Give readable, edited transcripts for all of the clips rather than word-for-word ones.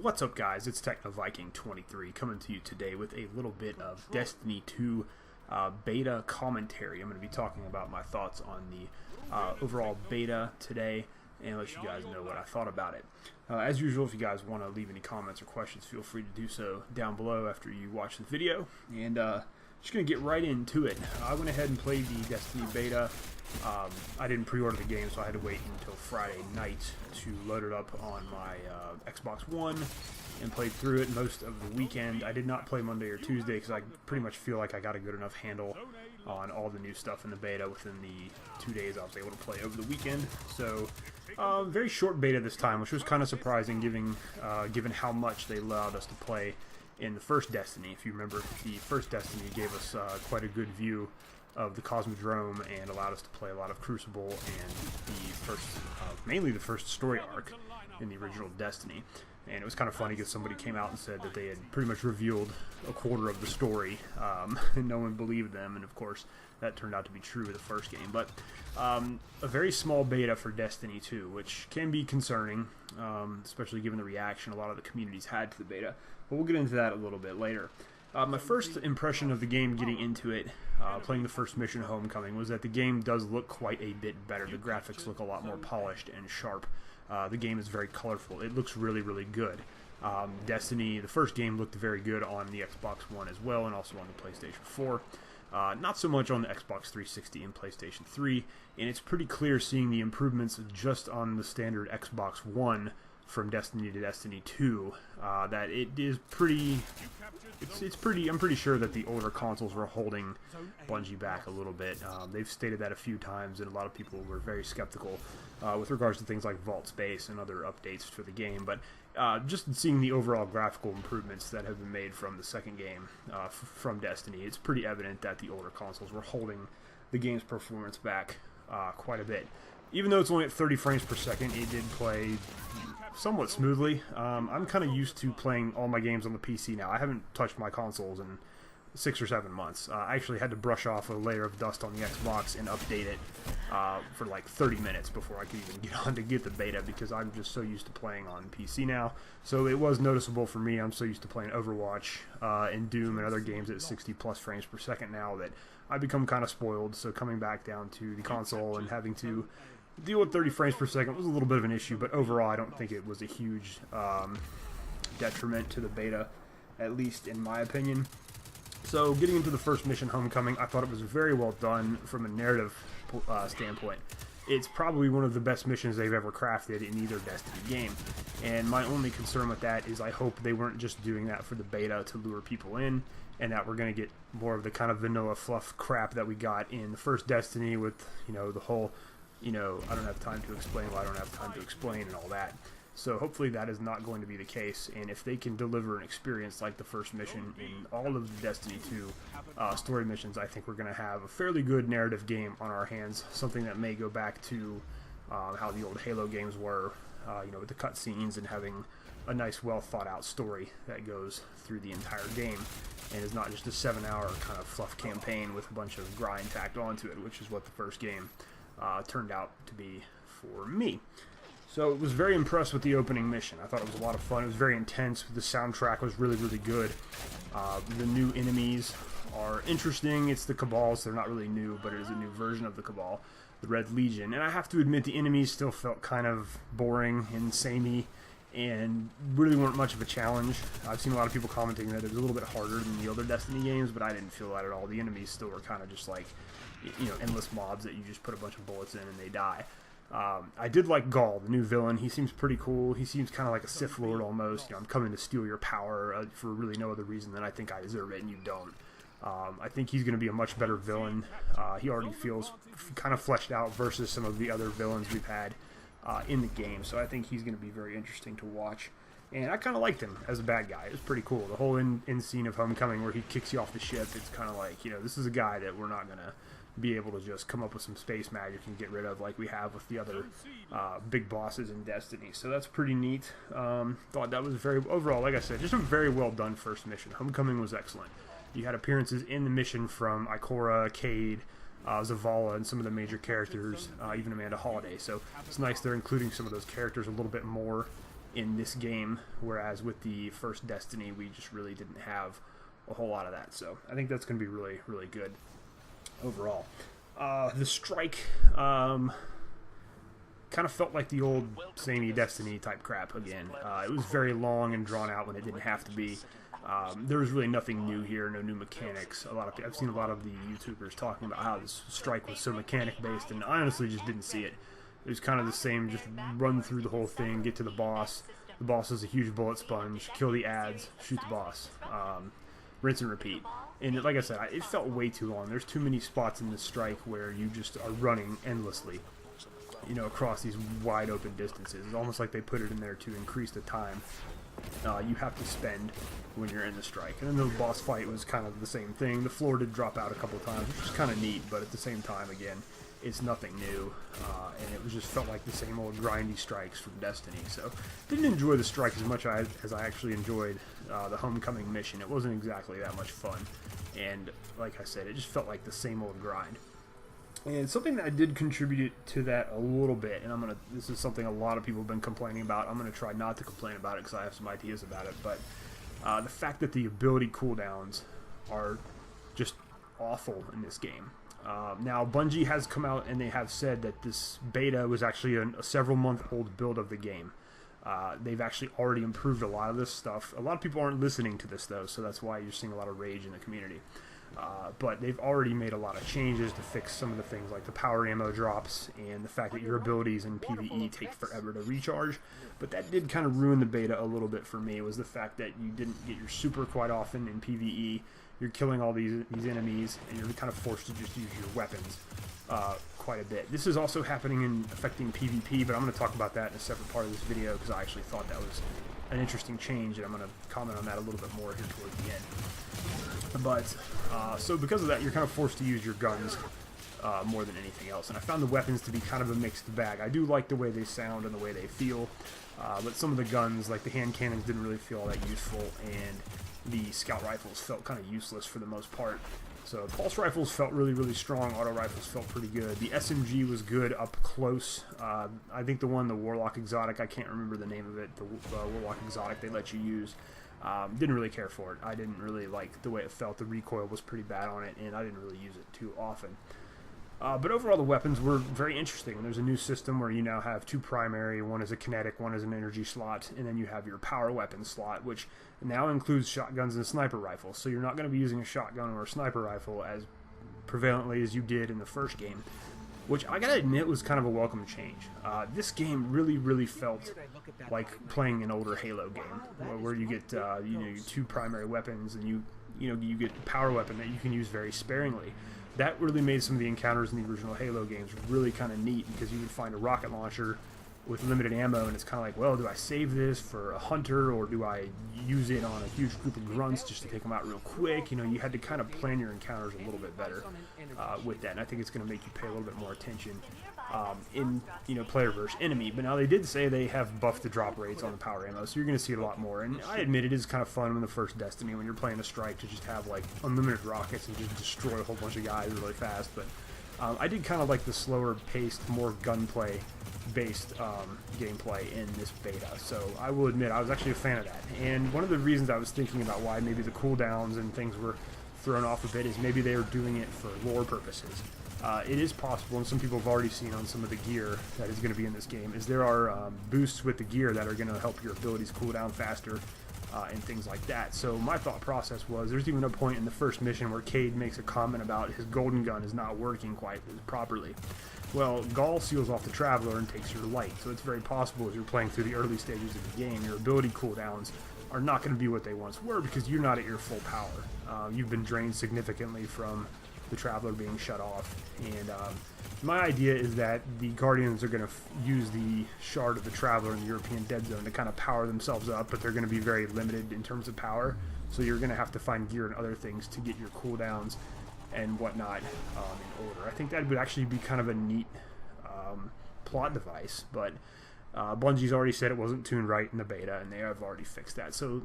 What's up, guys? It's TechnoViking23 coming to you today with a little bit of Destiny 2 beta commentary. I'm going to be talking about my thoughts on the overall beta today and let you guys know what I thought about it. As usual, if you guys want to leave any comments or questions, feel free to do so down below after you watch the video. And just going to get right into it. I went ahead and played the Destiny beta. I didn't pre-order the game, so I had to wait until Friday night to load it up on my Xbox One and played through it most of the weekend. I did not play Monday or Tuesday because I pretty much feel like I got a good enough handle on all the new stuff in the beta within the 2 days I was able to play over the weekend. So very short beta this time, which was kind of surprising given how much they allowed us to play in the first Destiny. If you remember, the first Destiny gave us quite a good view of the Cosmodrome and allowed us to play a lot of Crucible and the first, mainly the first story arc in the original Destiny. And it was kind of funny because somebody came out and said that they had pretty much revealed a quarter of the story, and no one believed them, and of course that turned out to be true with the first game. But a very small beta for Destiny 2, which can be concerning, especially given the reaction a lot of the communities had to the beta. But we'll get into that a little bit later. My first impression of the game getting into it, playing the first mission, Homecoming, was that the game does look quite a bit better. The graphics look a lot more polished and sharp. The game is very colorful. It looks really, really good. Destiny, the first game, looked very good on the Xbox One as well, and also on the PlayStation 4. Not so much on the Xbox 360 and PlayStation 3, and it's pretty clear seeing the improvements just on the standard Xbox One from Destiny to Destiny 2, that it is pretty, I'm pretty sure that the older consoles were holding Bungie back a little bit. They've stated that a few times, and a lot of people were very skeptical with regards to things like Vault Space and other updates for the game, but just seeing the overall graphical improvements that have been made from the second game from Destiny, it's pretty evident that the older consoles were holding the game's performance back quite a bit. Even though it's only at 30 frames per second, it did play somewhat smoothly. I'm kind of used to playing all my games on the PC now. I haven't touched my consoles in 6 or 7 months. I actually had to brush off a layer of dust on the Xbox and update it for like 30 minutes before I could even get on to get the beta, because I'm just so used to playing on PC now. So it was noticeable for me. I'm so used to playing Overwatch and Doom and other games at 60 plus frames per second now that I become kind of spoiled. So coming back down to the console and having to deal with 30 frames per second was a little bit of an issue, but overall I don't think it was a huge detriment to the beta, at least in my opinion. So getting into the first mission, Homecoming, I thought it was very well done from a narrative standpoint. It's probably one of the best missions they've ever crafted in either Destiny game, and my only concern with that is I hope they weren't just doing that for the beta to lure people in, and that we're going to get more of the kind of vanilla fluff crap that we got in the first Destiny with, you know, the whole, I don't have time to explain why I don't have time to explain and all that. So hopefully that is not going to be the case, and if they can deliver an experience like the first mission in all of the Destiny 2 story missions, I think we're going to have a fairly good narrative game on our hands, something that may go back to how the old Halo games were, with the cutscenes and having a nice, well thought out story that goes through the entire game, and is not just a 7-hour kind of fluff campaign with a bunch of grind tacked onto it, which is what the first game turned out to be for me. So I was very impressed with the opening mission. I thought it was a lot of fun. It was very intense. The soundtrack was really, really good. The new enemies are interesting. It's the Cabal, so they're not really new, but it is a new version of the Cabal, the Red Legion. And I have to admit, the enemies still felt kind of boring and samey and really weren't much of a challenge. I've seen a lot of people commenting that it was a little bit harder than the other Destiny games, but I didn't feel that at all. The enemies still were kind of just like, endless mobs that you just put a bunch of bullets in and they die. I did like Gaul, the new villain. He seems pretty cool. He seems kind of like a Sith Lord almost. I'm coming to steal your power for really no other reason than I think I deserve it and you don't. I think he's going to be a much better villain. He already feels kind of fleshed out versus some of the other villains we've had in the game. So I think he's going to be very interesting to watch. And I kind of liked him as a bad guy. It was pretty cool. The whole end scene of Homecoming where he kicks you off the ship, it's kind of like, this is a guy that we're not going to be able to just come up with some space magic and get rid of like we have with the other big bosses in Destiny. So that's pretty neat. Thought that was overall, like I said, just a very well done first mission. Homecoming was excellent. You had appearances in the mission from Ikora, Cade, Zavala, and some of the major characters, even Amanda Holiday. So it's nice they're including some of those characters a little bit more in this game, whereas with the first Destiny we just really didn't have a whole lot of that. So I think that's going to be really, really good overall. The strike kind of felt like the old samey Destiny type crap again. It was very long and drawn out when it didn't have to be. There was really nothing new here, no new mechanics. I've seen a lot of the YouTubers talking about how this strike was so mechanic based, and I honestly just didn't see it. It was kind of the same, just run through the whole thing, get to the boss. The boss is a huge bullet sponge, kill the ads, shoot the boss. Rinse and repeat. And like I said, it felt way too long. There's too many spots in this strike where you just are running endlessly, you know, across these wide open distances. It's almost like they put it in there to increase the time you have to spend when you're in the strike. And then the boss fight was kind of the same thing. The floor did drop out a couple times, which was kind of neat, but at the same time, again, it's nothing new, and it was just felt like the same old grindy strikes from Destiny. So didn't enjoy the strike as much as I actually enjoyed the Homecoming mission. It wasn't exactly that much fun, and like I said, it just felt like the same old grind. And something that I did contribute to that a little bit, and this is something a lot of people have been complaining about. I'm gonna try not to complain about it because I have some ideas about it, but the fact that the ability cooldowns are just awful in this game. Now, Bungie has come out and they have said that this beta was actually a several-month-old build of the game. They've actually already improved a lot of this stuff. A lot of people aren't listening to this, though, so that's why you're seeing a lot of rage in the community. But they've already made a lot of changes to fix some of the things like the power ammo drops and the fact that your abilities in PvE take forever to recharge. But that did kind of ruin the beta a little bit for me, was the fact that you didn't get your super quite often in PvE. You're killing all these enemies, and you're kind of forced to just use your weapons quite a bit. This is also happening and affecting PvP, but I'm going to talk about that in a separate part of this video because I actually thought that was an interesting change, and I'm going to comment on that a little bit more here towards the end. But, so because of that, you're kind of forced to use your guns more than anything else, and I found the weapons to be kind of a mixed bag. I do like the way they sound and the way they feel, but some of the guns, like the hand cannons, didn't really feel all that useful, and the scout rifles felt kind of useless for the most part. So pulse rifles felt really, really strong. Auto rifles felt pretty good. The SMG was good up close. I think the Warlock Exotic, I can't remember the name of it, the Warlock Exotic they let you use, didn't really care for it. I didn't really like the way it felt. The recoil was pretty bad on it, and I didn't really use it too often. But overall, the weapons were very interesting. There's a new system where you now have two primary. One is a kinetic, one is an energy slot, and then you have your power weapon slot, which now includes shotguns and sniper rifles. So you're not going to be using a shotgun or a sniper rifle as prevalently as you did in the first game, which I gotta admit was kind of a welcome change. This game really, really felt like playing an older Halo game, where you get your two primary weapons, and you get a power weapon that you can use very sparingly. That really made some of the encounters in the original Halo games really kind of neat, because you would find a rocket launcher with limited ammo, and it's kind of like, well, do I save this for a hunter, or do I use it on a huge group of grunts just to take them out real quick? You know, you had to kind of plan your encounters a little bit better with that, and I think it's going to make you pay a little bit more attention in, player versus enemy. But now they did say they have buffed the drop rates on the power ammo, so you're going to see it a lot more. And I admit it is kind of fun in the first Destiny when you're playing a strike to just have like unlimited rockets and just destroy a whole bunch of guys really fast. But I did kind of like the slower paced, more gunplay based gameplay in this beta, so I will admit I was actually a fan of that. And one of the reasons I was thinking about why maybe the cooldowns and things were thrown off a bit is maybe they were doing it for lore purposes. It is possible, and some people have already seen on some of the gear that is going to be in this game, is there are boosts with the gear that are going to help your abilities cool down faster and things like that. So my thought process was, there's even a point in the first mission where Cade makes a comment about his golden gun is not working quite properly. Well, Gall seals off the Traveler and takes your light, so it's very possible as you're playing through the early stages of the game, your ability cooldowns are not going to be what they once were, because you're not at your full power. You've been drained significantly from the Traveler being shut off, and my idea is that the Guardians are going to use the shard of the Traveler in the European Dead Zone to kind of power themselves up, but they're going to be very limited in terms of power, so you're going to have to find gear and other things to get your cooldowns and whatnot in order. I think that would actually be kind of a neat plot device, but Bungie's already said it wasn't tuned right in the beta, and they have already fixed that, so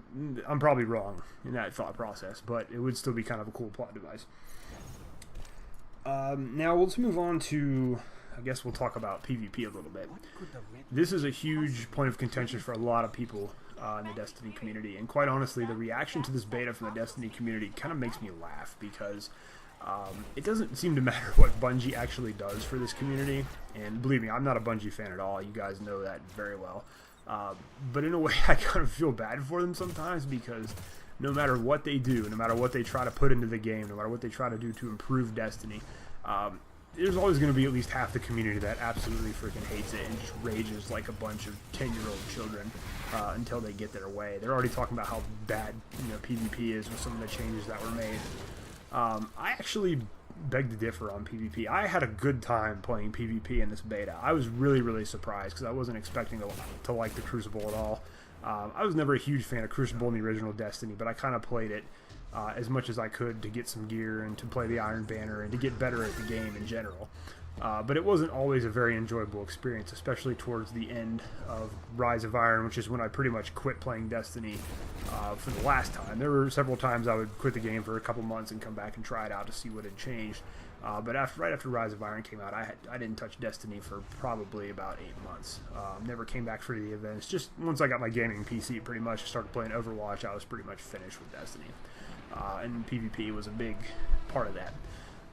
I'm probably wrong in that thought process, but it would still be kind of a cool plot device. Now let's move on to I guess we'll talk about PvP a little bit. This is a huge point of contention for a lot of people in the Destiny community, and quite honestly, the reaction to this beta from the Destiny community kind of makes me laugh, because it doesn't seem to matter what Bungie actually does for this community, and believe me, I'm not a Bungie fan at all. You guys know that very well. But in a way, I kind of feel bad for them sometimes, because no matter what they do, no matter what they try to put into the game, no matter what they try to do to improve Destiny, there's always going to be at least half the community that absolutely freaking hates it and just rages like a bunch of 10-year-old children until they get their way. They're already talking about how bad, PvP is with some of the changes that were made. I actually beg to differ on PvP. I had a good time playing PvP in this beta. I was really, really surprised, because I wasn't expecting to like the Crucible at all. I was never a huge fan of Crucible in the original Destiny, but I kind of played it as much as I could to get some gear and to play the Iron Banner and to get better at the game in general. But it wasn't always a very enjoyable experience, especially towards the end of Rise of Iron, which is when I pretty much quit playing Destiny for the last time. There were several times I would quit the game for a couple months and come back and try it out to see what had changed. But right after Rise of Iron came out, I didn't touch Destiny for probably about 8 months. Never came back for the events. Just once I got my gaming PC, pretty much started playing Overwatch, I was pretty much finished with Destiny. And PvP was a big part of that.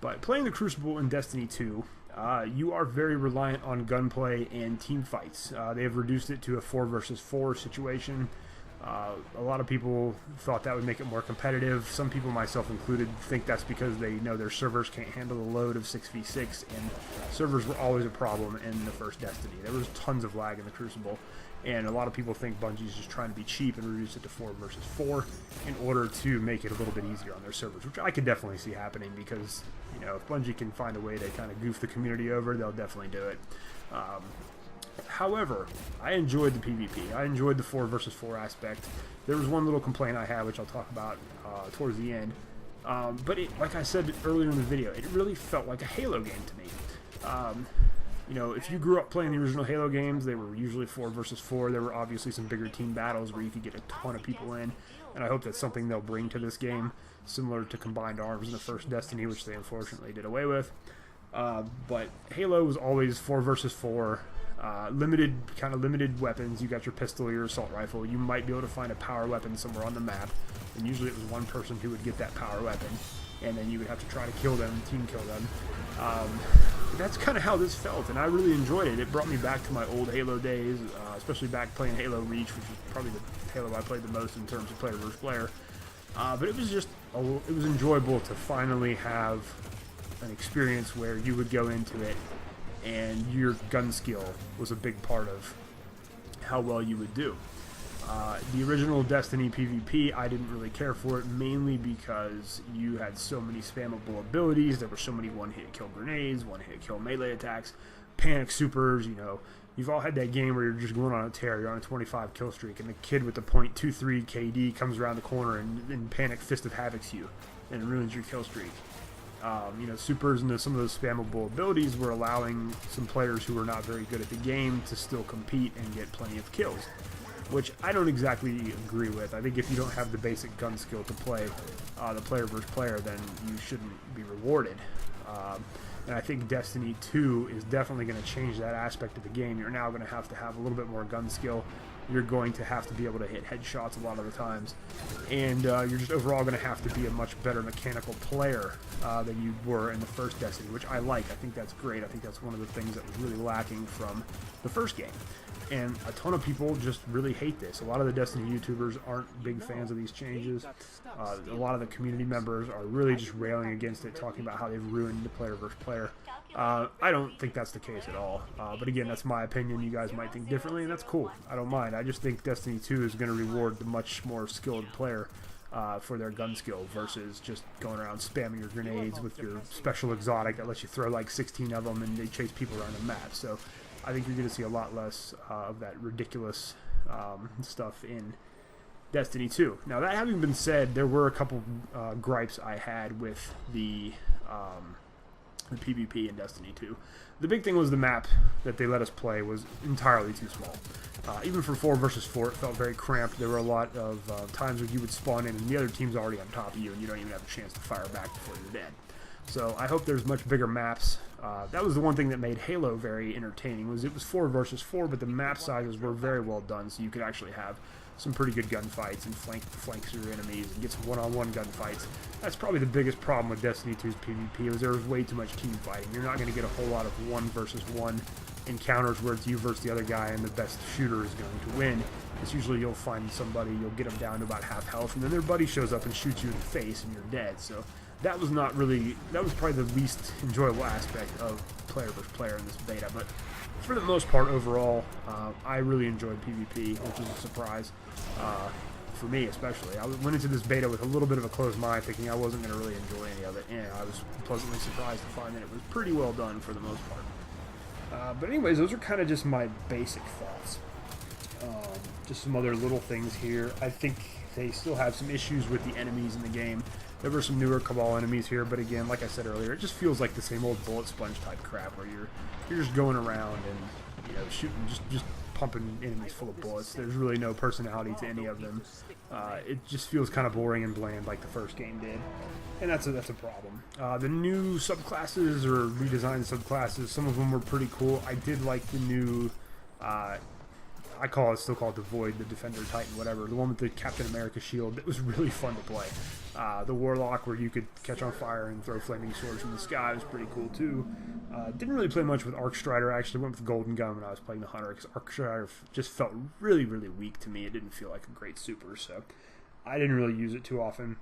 But playing the Crucible in Destiny 2, you are very reliant on gunplay and team fights. They have reduced it to a 4 versus 4 situation. A lot of people thought that would make it more competitive. Some people, myself included, think that's because they know their servers can't handle the load of 6v6, and servers were always a problem in the first Destiny. There was tons of lag in the Crucible, and a lot of people think Bungie's just trying to be cheap and reduce it to 4 versus 4 in order to make it a little bit easier on their servers, which I could definitely see happening, because, if Bungie can find a way to kind of goof the community over, they'll definitely do it. However, I enjoyed the PvP. I enjoyed the 4 versus 4 aspect. There was one little complaint I had, which I'll talk about towards the end. But like I said earlier in the video, it really felt like a Halo game to me. If you grew up playing the original Halo games, they were usually 4 versus 4. There were obviously some bigger team battles where you could get a ton of people in, and I hope that's something they'll bring to this game, similar to Combined Arms in the first Destiny, which they unfortunately did away with. But Halo was always 4 versus 4. Limited weapons. You got your pistol or your assault rifle. You might be able to find a power weapon somewhere on the map, and usually it was one person who would get that power weapon, and then you would have to try to kill them, team kill them. That's kind of how this felt, and I really enjoyed it. It brought me back to my old Halo days, especially back playing Halo Reach, which is probably the Halo I played the most in terms of player versus player. But it was just, it was enjoyable to finally have an experience where you would go into it and your gun skill was a big part of how well you would do. The original Destiny PvP, I didn't really care for it, mainly because you had so many spammable abilities. There were so many one-hit kill grenades, one-hit kill melee attacks, panic supers. You've all had that game where you're just going on a tear, you're on a 25 kill streak, and the kid with the .23 KD comes around the corner and panic fist of havocs you and ruins your kill streak. Supers and some of those spammable abilities were allowing some players who were not very good at the game to still compete and get plenty of kills, which I don't exactly agree with. I think if you don't have the basic gun skill to play the player versus player, then you shouldn't be rewarded. And I think Destiny 2 is definitely going to change that aspect of the game. You're now going to have a little bit more gun skill. You're going to have to be able to hit headshots a lot of the times. And you're just overall going to have to be a much better mechanical player than you were in the first Destiny, which I like. I think that's great. I think that's one of the things that was really lacking from the first game. And a ton of people just really hate this. A lot of the Destiny YouTubers aren't big fans of these changes. A lot of the community members are really just railing against it, talking about how they've ruined the player versus player. I don't think that's the case at all. But again, that's my opinion. You guys might think differently, and that's cool. I don't mind. I just think Destiny 2 is going to reward the much more skilled player for their gun skill versus just going around spamming your grenades with your special exotic that lets you throw like 16 of them and they chase people around the map. So I think you're going to see a lot less of that ridiculous stuff in Destiny 2. Now, that having been said, there were a couple gripes I had with the PvP in Destiny 2. The big thing was the map that they let us play was entirely too small. Even for 4 versus 4, it felt very cramped. There were a lot of times where you would spawn in and the other team's already on top of you and you don't even have a chance to fire back before you're dead. So I hope there's much bigger maps. That was the one thing that made Halo very entertaining, was it was 4 versus 4, but the map sizes were very well done, so you could actually have some pretty good gunfights and flank your enemies and get some one-on-one gunfights. That's probably the biggest problem with Destiny 2's PvP, is there was way too much team fighting. You're not going to get a whole lot of 1 versus 1 encounters where it's you versus the other guy and the best shooter is going to win. It's usually you'll find somebody, you'll get them down to about half health, and then their buddy shows up and shoots you in the face and you're dead. So that was not really, that was probably the least enjoyable aspect of player versus player in this beta. But for the most part, overall, I really enjoyed PvP, which is a surprise for me especially. I went into this beta with a little bit of a closed mind, thinking I wasn't going to really enjoy any of it, and I was pleasantly surprised to find that it was pretty well done for the most part. But anyways, those are kind of just my basic thoughts. Just some other little things here. I think they still have some issues with the enemies in the game. There were some newer Cabal enemies here, but again, like I said earlier, it just feels like the same old bullet sponge type crap where you're just going around and shooting, just pumping enemies full of bullets. There's really no personality to any of them. It just feels kind of boring and bland like the first game did, and that's a problem. The new subclasses or redesigned subclasses, some of them were pretty cool. I did like the new, still call it the Void, the Defender Titan, whatever, the one with the Captain America shield. It was really fun to play. The Warlock, where you could catch on fire and throw flaming swords from the sky, was pretty cool too. Didn't really play much with Arc Strider. I actually went with Golden Gun when I was playing the Hunter, because Arc Strider just felt really, really weak to me. It didn't feel like a great super, so I didn't really use it too often.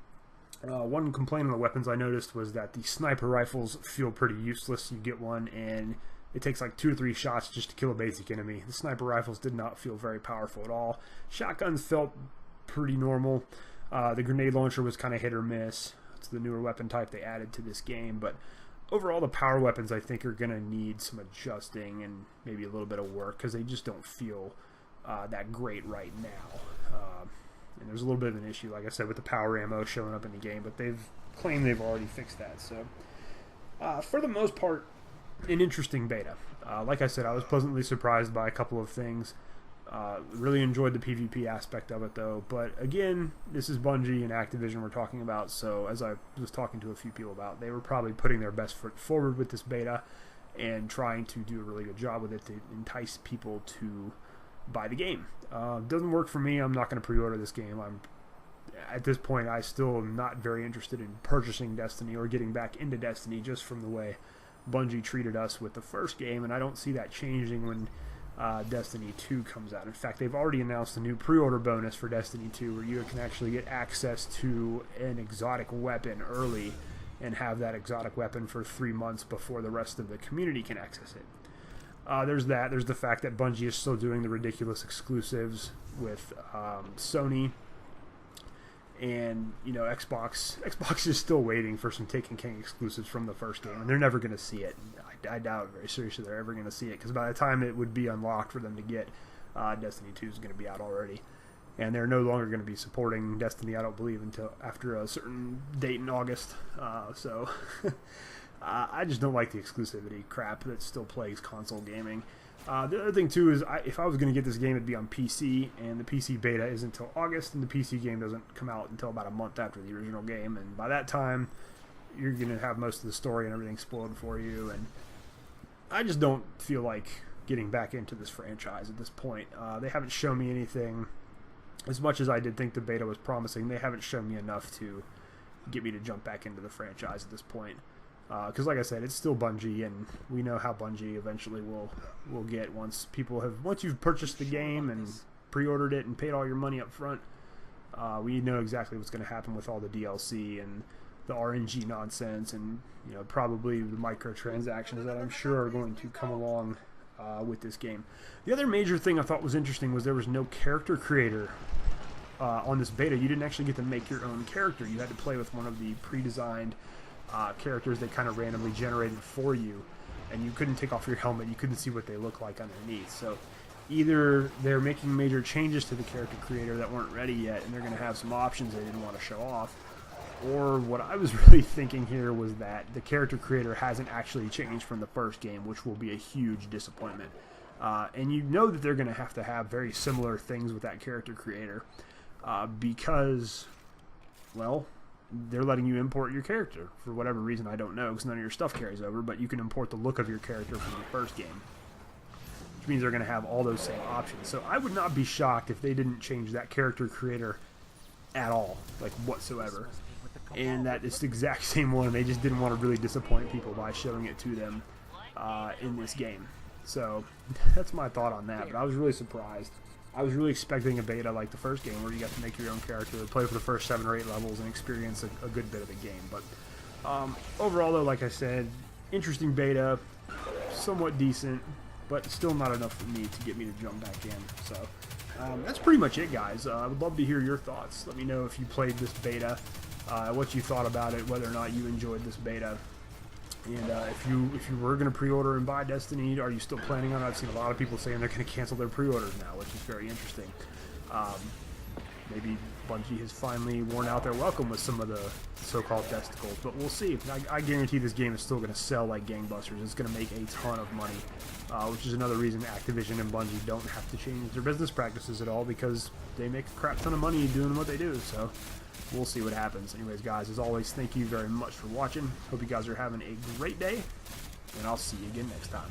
One complaint on the weapons I noticed was that the sniper rifles feel pretty useless. You get one and it takes like 2 or 3 shots just to kill a basic enemy. The sniper rifles did not feel very powerful at all. Shotguns felt pretty normal. The grenade launcher was kind of hit or miss. It's the newer weapon type they added to this game, but overall the power weapons I think are going to need some adjusting and maybe a little bit of work, because they just don't feel that great right now. And there's a little bit of an issue, like I said, with the power ammo showing up in the game, but they've claimed they've already fixed that. So for the most part, an interesting beta. Like I said, I was pleasantly surprised by a couple of things. Really enjoyed the PvP aspect of it though, but again, this is Bungie and Activision we're talking about, so as I was talking to a few people about, they were probably putting their best foot forward with this beta and trying to do a really good job with it to entice people to buy the game. Doesn't work for me. I'm not going to pre-order this game. At this point, I still am not very interested in purchasing Destiny or getting back into Destiny, just from the way Bungie treated us with the first game, and I don't see that changing when Destiny 2 comes out. In fact, they've already announced a new pre-order bonus for Destiny 2 where you can actually get access to an exotic weapon early and have that exotic weapon for 3 months before the rest of the community can access it. There's that. There's the fact that Bungie is still doing the ridiculous exclusives with Sony, and Xbox is still waiting for some Taken King exclusives from the first game, and they're never going to see it. I doubt very seriously they're ever going to see it, because by the time it would be unlocked for them to get, Destiny 2 is going to be out already, and they're no longer going to be supporting Destiny, I don't believe, until after a certain date in August. So I just don't like the exclusivity crap that still plagues console gaming. The other thing too is, if I was going to get this game, it'd be on PC, and the PC beta isn't until August, and the PC game doesn't come out until about a month after the original game, and by that time you're going to have most of the story and everything spoiled for you, and I just don't feel like getting back into this franchise at this point. They haven't shown me anything. As much as I did think the beta was promising, they haven't shown me enough to get me to jump back into the franchise at this point. Because like I said, it's still Bungie, and we know how Bungie eventually will get once you've purchased the game and pre-ordered it and paid all your money up front. We know exactly what's going to happen with all the DLC and the RNG nonsense, and probably the microtransactions that I'm sure are going to come along with this game. The other major thing I thought was interesting was there was no character creator on this beta. You didn't actually get to make your own character. You had to play with one of the pre-designed characters they kind of randomly generated for you, and you couldn't take off your helmet. You couldn't see what they look like underneath. So either they're making major changes to the character creator that weren't ready yet, and they're going to have some options they didn't want to show off, or what I was really thinking here was that the character creator hasn't actually changed from the first game, which will be a huge disappointment. And you know that they're going to have very similar things with that character creator, because, well, they're letting you import your character for whatever reason. I don't know, because none of your stuff carries over, but you can import the look of your character from the first game, which means they're going to have all those same options. So I would not be shocked if they didn't change that character creator at all, like whatsoever, and that it's the exact same one. They just didn't want to really disappoint people by showing it to them in this game. So that's my thought on that, but I was really surprised. I was really expecting a beta like the first game where you got to make your own character, play for the first 7 or 8 levels, and experience a good bit of the game. But overall, though, like I said, interesting beta, somewhat decent, but still not enough for me to get me to jump back in. So that's pretty much it, guys. I would love to hear your thoughts. Let me know if you played this beta, what you thought about it, whether or not you enjoyed this beta. And if you were going to pre-order and buy Destiny, are you still planning on it? I've seen a lot of people saying they're going to cancel their pre-orders now, which is very interesting. Maybe Bungie has finally worn out their welcome with some of the so-called Desticles, but we'll see. I guarantee this game is still going to sell like gangbusters. It's going to make a ton of money, which is another reason Activision and Bungie don't have to change their business practices at all, because they make a crap ton of money doing what they do. So we'll see what happens. Anyways, guys, as always, thank you very much for watching. Hope you guys are having a great day, and I'll see you again next time.